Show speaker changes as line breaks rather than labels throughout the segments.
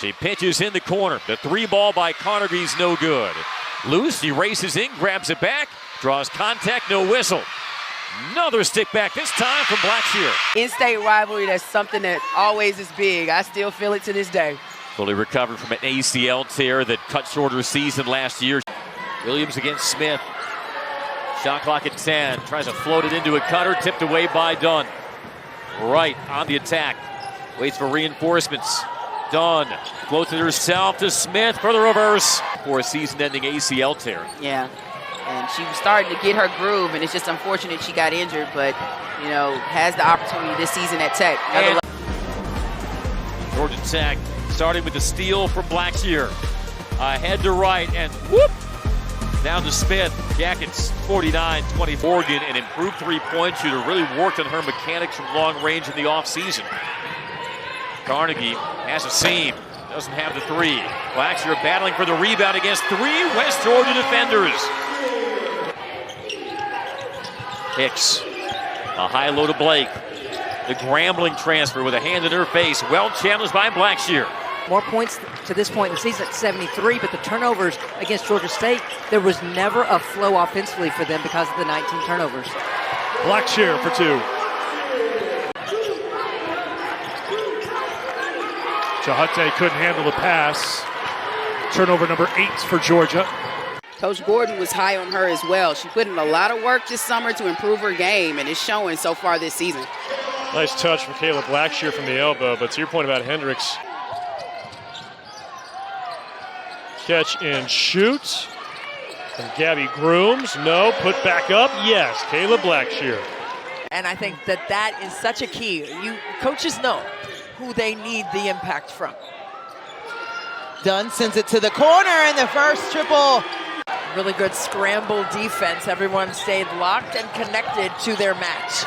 She pitches in the corner. The three ball by Carnegie's no good. Loose, she races in, grabs it back, draws contact, no whistle. Another stick back, this time from Blackshear.
In-state rivalry, that's something that always is big. I still feel it to this day.
Fully recovered from an ACL tear that cut short her season last year. Williams against Smith. Shot clock at 10. Tries to float it into a cutter, tipped away by Dunn. Right on the attack. Waits for reinforcements. Dunn floats it herself to Smith for the reverse. For a season-ending ACL tear.
Yeah, and she was starting to get her groove, and it's just unfortunate she got injured, but, you know, has the opportunity this season at Tech.
Georgia Tech starting with the steal from Blackshear. Head to right, and whoop! Down to Smith. Jackets 49-20. Morgan, an improved three-point shooter, really worked on her mechanics from long range in the offseason. Carnegie has a seam, doesn't have the three. Blackshear battling for the rebound against three West Georgia defenders. Hicks, a high low to Blake. The Grambling transfer with a hand in her face, well challenged by Blackshear.
More points to this point in the season at 73, but the turnovers against Georgia State, there was never a flow offensively for them because of the 19 turnovers.
Blackshear for two. Chahate couldn't handle the pass. Turnover number 8 for Georgia.
Coach Gordon was high on her as well. She put in a lot of work this summer to improve her game, and it's showing so far this season.
Nice touch from Kayla Blackshear from the elbow, but to your point about Hendricks. Catch and shoot. And Gabby Grooms, no, put back up, yes, Kayla Blackshear.
And I think that is such a key. Coaches know who they need the impact from.
Dunn sends it to the corner, and the first triple.
Really good scramble defense. Everyone stayed locked and connected to their match.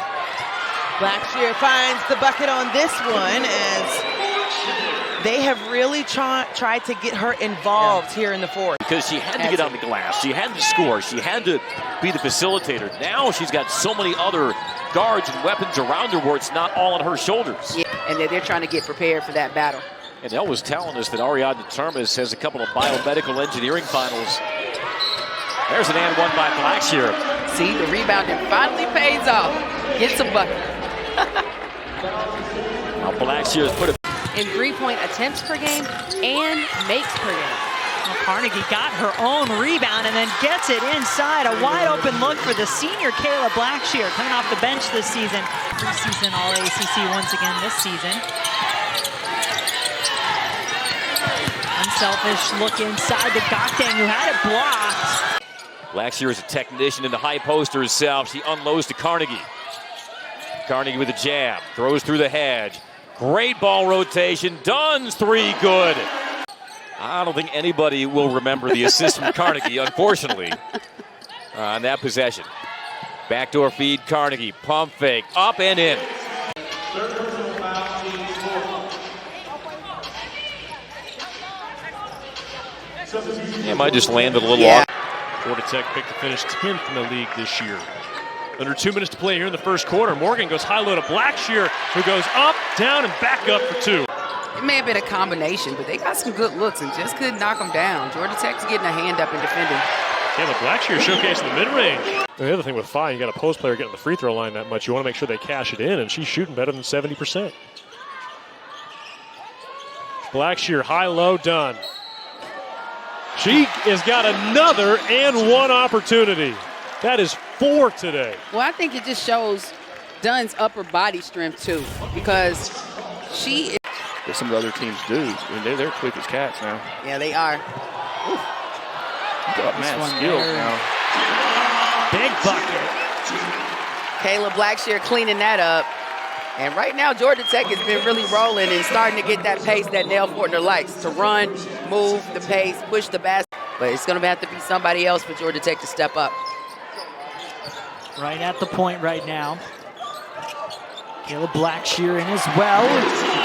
Blackshear finds the bucket on this one as they have really tried to get her involved here in the fourth.
Because she had to get on the glass, she had to score, she had to be the facilitator. Now she's got so many other guards and weapons around her where it's not all on her shoulders.
Yeah, and they're trying to get prepared for that battle.
And Nell was telling us that Ariadne Termes has a couple of biomedical engineering finals. There's an and one by Blackshear.
See, the rebounding finally pays off. Gets a bucket.
Now Blackshear has put it
in three-point attempts per game and makes per game.
Well, Carnegie got her own rebound and then gets it inside. A wide-open look for the senior Kayla Blackshear coming off the bench this season. Preseason All-ACC once again this season. Unselfish look inside to Gakdeng, who had it blocked.
Blackshear is a technician in the high post herself. She unloads to Carnegie. Carnegie with a jab, throws through the hedge. Great ball rotation. Dunn's three, good. I don't think anybody will remember the assist from Carnegie, unfortunately, on that possession. Backdoor feed, Carnegie, pump fake, up and in. It might just landed a little off.
Georgia Tech picked to finish 10th in the league this year. Under 2 minutes to play here in the first quarter. Morgan goes high low to Blackshear, who goes up, down, and back up for two.
It may have been a combination, but they got some good looks and just couldn't knock them down. Georgia Tech's getting a hand up and defending.
Kayla Blackshear showcasing the mid-range. And the other thing with Phi, you got a post player getting the free throw line that much. You want to make sure they cash it in, and she's shooting better than 70%. Blackshear, high low, done. She has got another and one opportunity. That is 4 today.
Well, I think it just shows Dunn's upper body strength, too, because she is.
That some of the other teams do. I mean, they're quick as cats now.
Yeah, they are.
Got mad skills now.
Big bucket.
Kayla Blackshear cleaning that up. And right now, Georgia Tech has been really rolling and starting to get that pace that Nell Fortner likes, to run, move the pace, push the basket. But it's going to have to be somebody else for Georgia Tech to step up.
Right at the point right now. Kayla Blackshear in as well.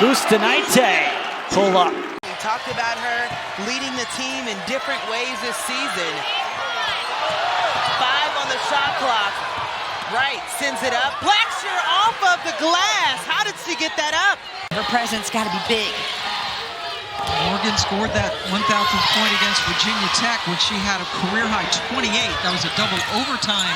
Gustanite, pull up.
We talked about her leading the team in different ways this season. 5 on the shot clock. Right, sends it up. Blackshear off of the glass. How did she get that up?
Her presence got to be big. Morgan
Morgan scored that 1,000th point against Virginia Tech when she had a career-high 28. That was a double overtime.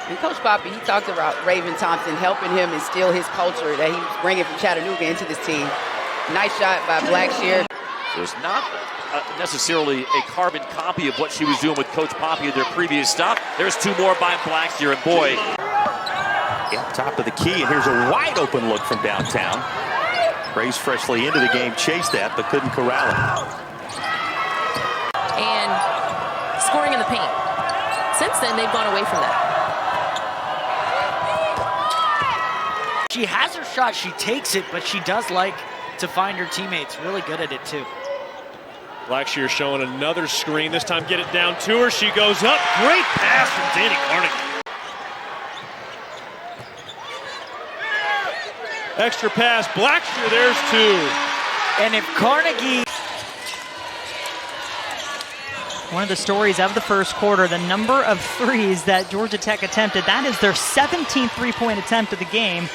And Coach Poppy, he talked about Raven Thompson helping him instill his culture that he was bringing from Chattanooga into this team. Nice shot by Blackshear.
So it's not necessarily a carbon copy of what she was doing with Coach Poppy in their previous stop. There's two more by Blackshear, and boy.
Up top of the key, and here's a wide open look from downtown. Rays freshly into the game, chased that, but couldn't corral it.
And scoring in the paint. Since then, they've gone away from that.
She has her shot, she takes it, but she does like to find her teammates. Really good at it, too.
Blackshear showing another screen. This time get it down to her. She goes up. Great pass from Danny Carnegie. Extra pass. Blackshear, there's two.
And if Carnegie...
One of the stories of the first quarter, the number of threes that Georgia Tech attempted. That is their 17th three-point attempt of the game.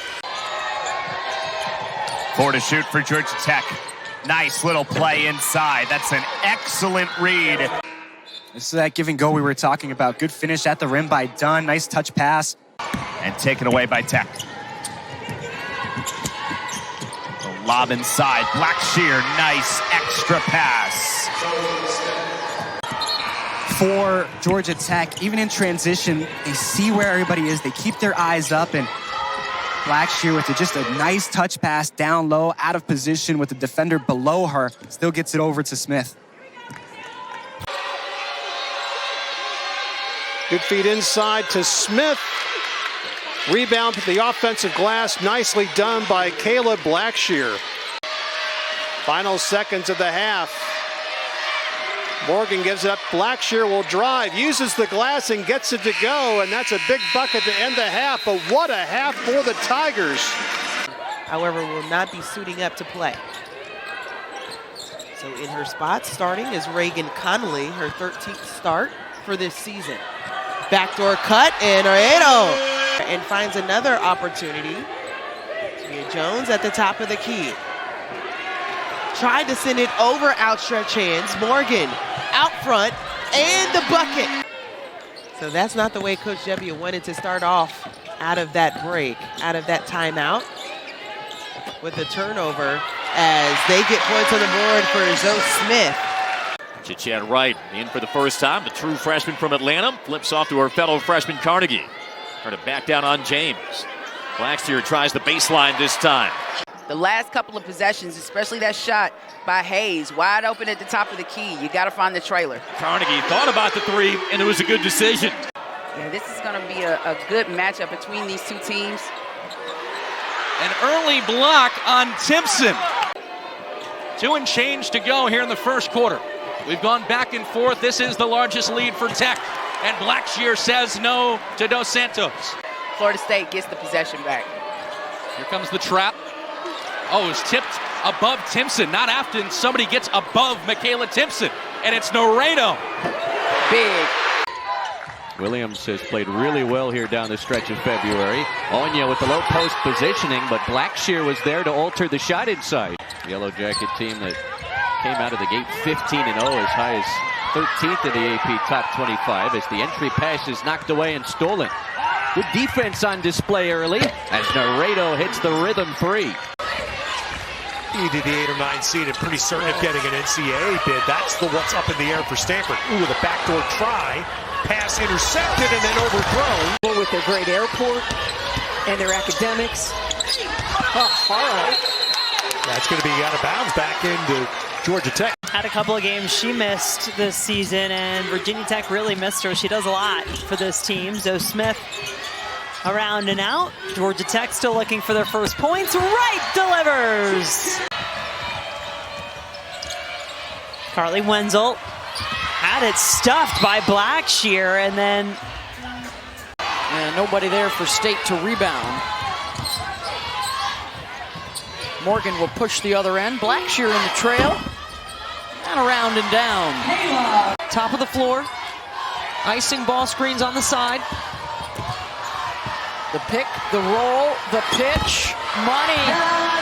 4 to shoot for Georgia Tech. Nice little play inside. That's an excellent read.
This is that give and go we were talking about. Good finish at the rim by Dunn. Nice touch pass.
And taken away by Tech. The lob inside. Blackshear, nice extra pass.
For Georgia Tech, even in transition, they see where everybody is. They keep their eyes up, and Blackshear with just a nice touch pass down low, out of position with the defender below her, still gets it over to Smith.
Good feed inside to Smith. Rebound to the offensive glass, nicely done by Kayla Blackshear. Final seconds of the half. Morgan gives it up. Blackshear will drive, uses the glass and gets it to go, and that's a big bucket to end the half. But what a half for the Tigers.
However, will not be suiting up to play. So in her spot, starting is Reagan Connolly, her 13th start for this season. Backdoor cut, and Aredo. And finds another opportunity. Tia Jones at the top of the key. Tried to send it over outstretched hands. Morgan out front, and the bucket. So that's not the way Coach Gebbia wanted to start off out of that break, out of that timeout. With the turnover as they get points on the board for Zoe Smith.
Chichat Wright in for the first time. The true freshman from Atlanta flips off to her fellow freshman Carnegie. Her to back down on James. Blackshear tries the baseline this time.
The last couple of possessions, especially that shot by Hayes, wide open at the top of the key. You got to find the trailer.
Carnegie thought about the three, and it was a good decision.
Yeah, this is going to be a good matchup between these two teams.
An early block on Timpson. 2 and change to go here in the first quarter. We've gone back and forth. This is the largest lead for Tech. And Blackshear says no to Dos Santos.
Florida State gets the possession back.
Here comes the trap. Oh, it's tipped above Timpson. Not often somebody gets above Michaela Timpson. And it's Naredo.
Big.
Williams has played really well here down the stretch of February. Onya with the low post positioning, but Blackshear was there to alter the shot inside. Yellow Jacket team that came out of the gate 15-0, as high as 13th in the AP top 25, as the entry pass is knocked away and stolen. Good defense on display early as Naredo hits the rhythm three.
Either the 8 or 9 seed and pretty certain of getting an NCAA bid. That's the what's up in the air for Stanford. Ooh, with a backdoor try. Pass intercepted and then overthrown.
With their great airport and their academics.
That's going to be out of bounds back into Georgia Tech.
Had a couple of games she missed this season, and Virginia Tech really missed her. She does a lot for this team. Zoe Smith around and out. Georgia Tech still looking for their first points. Wright delivers. Carly Wenzel had it stuffed by Blackshear, and then
nobody there for State to rebound. Morgan will push the other end. Blackshear in the trail. And around and down. Top of the floor. Icing ball screens on the side. The pick, the roll, the pitch. Money.